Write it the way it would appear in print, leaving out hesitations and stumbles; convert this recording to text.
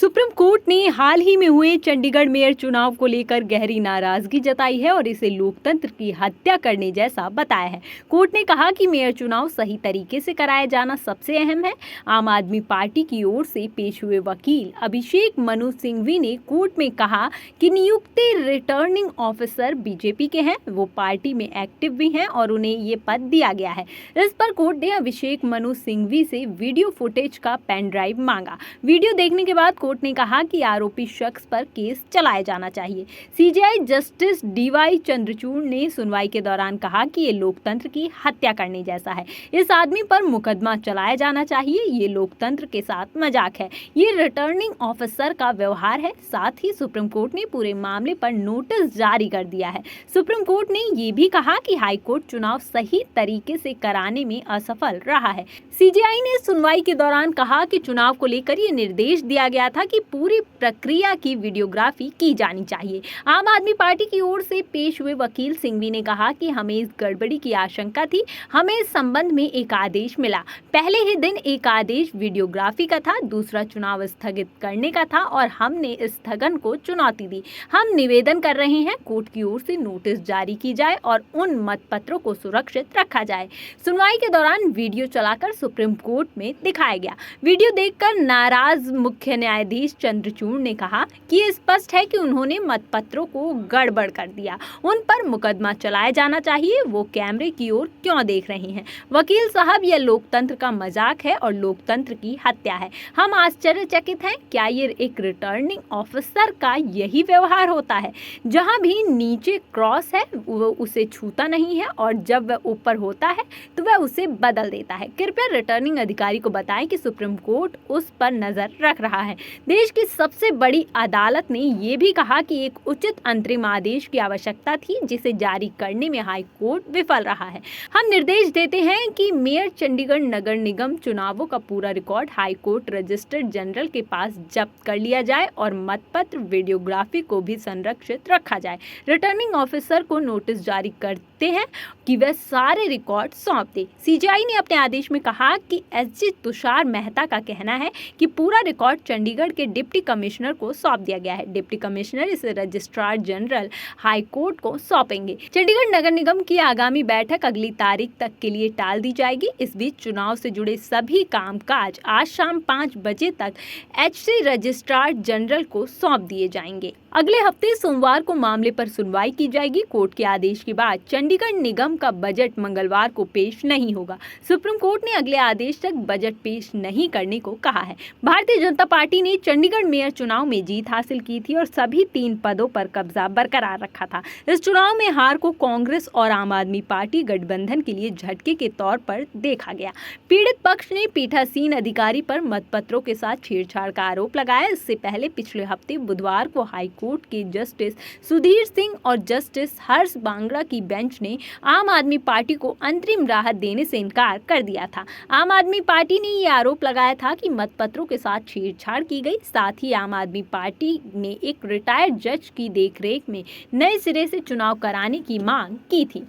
Supreme court ने हाल ही में हुए चंडीगढ़ मेयर चुनाव को लेकर गहरी नाराजगी जताई है और इसे लोकतंत्र की हत्या करने जैसा बताया है। कोर्ट ने कहा कि मेयर चुनाव सही तरीके से कराया जाना सबसे अहम है। आम आदमी पार्टी की ओर से पेश हुए वकील अभिषेक मनु सिंघवी ने कोर्ट में कहा कि नियुक्त रिटर्निंग ऑफिसर बीजेपी के हैं, वो पार्टी में एक्टिव भी हैं और उन्हें ये पद दिया गया है। इस पर कोर्ट ने अभिषेक मनु सिंघवी से वीडियो फुटेज का पेन ड्राइव मांगा। वीडियो देखने के बाद कोर्ट ने कहा कि आरोपी शख्स पर केस चलाया जाना चाहिए। सीजेआई जस्टिस डीवाई चंद्रचूड़ ने सुनवाई के दौरान कहा कि ये लोकतंत्र की हत्या करने जैसा है। इस आदमी पर मुकदमा चलाया जाना चाहिए। ये लोकतंत्र के साथ मजाक है। ये रिटर्निंग ऑफिसर का व्यवहार है। साथ ही सुप्रीम कोर्ट ने पूरे मामले पर नोटिस जारी कर दिया है। सुप्रीम कोर्ट ने ये भी कहा कि हाई कोर्ट चुनाव सही तरीके से कराने में असफल रहा है। सीजेआई ने सुनवाई के दौरान कहा कि चुनाव को लेकर ये निर्देश दिया गया था कि पूरी प्रक्रिया की वीडियोग्राफी की जानी चाहिए। आम आदमी पार्टी की ओर से पेश हुए वकील सिंघवी ने कहा कि हमें इस गड़बड़ी की आशंका थी। हमें इस संबंध में एक आदेश मिला। पहले ही दिन एक आदेश वीडियोग्राफी का था, दूसरा चुनाव स्थगित करने का था और हमने इस स्थगन को चुनौती दी। हम निवेदन कर रहे हैं कोर्ट की ओर से नोटिस जारी की जाए और उन मतपत्रों को सुरक्षित रखा जाए। सुनवाई के दौरान वीडियो चलाकर सुप्रीम कोर्ट में दिखाया गया। वीडियो देखकर नाराज मुख्य न्यायाधीश चंद्रचूड़ ने कहा कि ये स्पष्ट है कि उन्होंने मतपत्रों को गड़बड़ कर दिया। उन पर मुकदमा चलाया जाना चाहिए। वो कैमरे की ओर क्यों देख रहे हैं? वकील साहब, यह लोकतंत्र का मजाक है और लोकतंत्र की हत्या है। हम आश्चर्यचकित हैं। क्या ये एक रिटर्निंग ऑफिसर का यही व्यवहार होता है? जहां भी नीचे क्रॉस है वो उसे छूता नहीं है और जब वह ऊपर होता है तो वह उसे बदल देता है। कृपया रिटर्निंग अधिकारी को बताएं कि सुप्रीम कोर्ट उस पर नजर रख रहा है। देश की सबसे बड़ी अदालत ने यह भी कहा कि एक उचित अंतरिम आदेश की आवश्यकता थी, जिसे जारी करने में हाई कोर्ट विफल रहा है। हम निर्देश देते हैं कि मेयर चंडीगढ़ नगर निगम चुनावों का पूरा record high court registrar general के पास जब्त कर लिया जाए और मतपत्र वीडियोग्राफी को भी संरक्षित रखा जाए। रिटर्निंग ऑफिसर को नोटिस जारी करते हैं कि वह सारे रिकॉर्ड सौंप दे। सीजेआई ने अपने आदेश में कहा कि एसजी तुषार मेहता का कहना है कि पूरा रिकॉर्ड चंडीगढ़ के डिप्टी कमिश्नर को सौंप दिया गया है। डिप्टी कमिश्नर इसे रजिस्ट्रार जनरल हाई कोर्ट को सौंपेंगे। चंडीगढ़ नगर निगम की आगामी बैठक अगली तारीख तक के लिए टाल दी जाएगी। इस बीच चुनाव से जुड़े सभी कामकाज आज शाम 5 बजे तक एचसी रजिस्ट्रार जनरल को सौंप दिए जाएंगे। अगले हफ्ते सोमवार को मामले पर सुनवाई की जाएगी। कोर्ट के आदेश के बाद चंडीगढ़ निगम का बजट मंगलवार को पेश नहीं होगा। सुप्रीम कोर्ट ने अगले आदेश तक बजट पेश नहीं करने को कहा है। भारतीय जनता पार्टी ने चंडीगढ़ मेयर चुनाव में जीत हासिल की थी और सभी 3 पदों पर कब्जा बरकरार रखा था। इस चुनाव में हार को कांग्रेस और आम आदमी पार्टी गठबंधन के लिए झटके के तौर पर देखा गया। पीड़ित पक्ष ने पीठासीन अधिकारी पर मतपत्रों के साथ छेड़छाड़ का आरोप लगाया। इससे पहले पिछले हफ्ते बुधवार को हाई कोर्ट के जस्टिस सुधीर सिंह और जस्टिस हर्ष बांगड़ा की बेंच ने आम आदमी पार्टी को अंतरिम राहत देने से इनकार कर दिया था। आम आदमी पार्टी ने ये आरोप लगाया था कि मतपत्रों के साथ छेड़छाड़ की गई। साथ ही आम आदमी पार्टी ने एक रिटायर्ड जज की देखरेख में नए सिरे से चुनाव कराने की मांग की थी।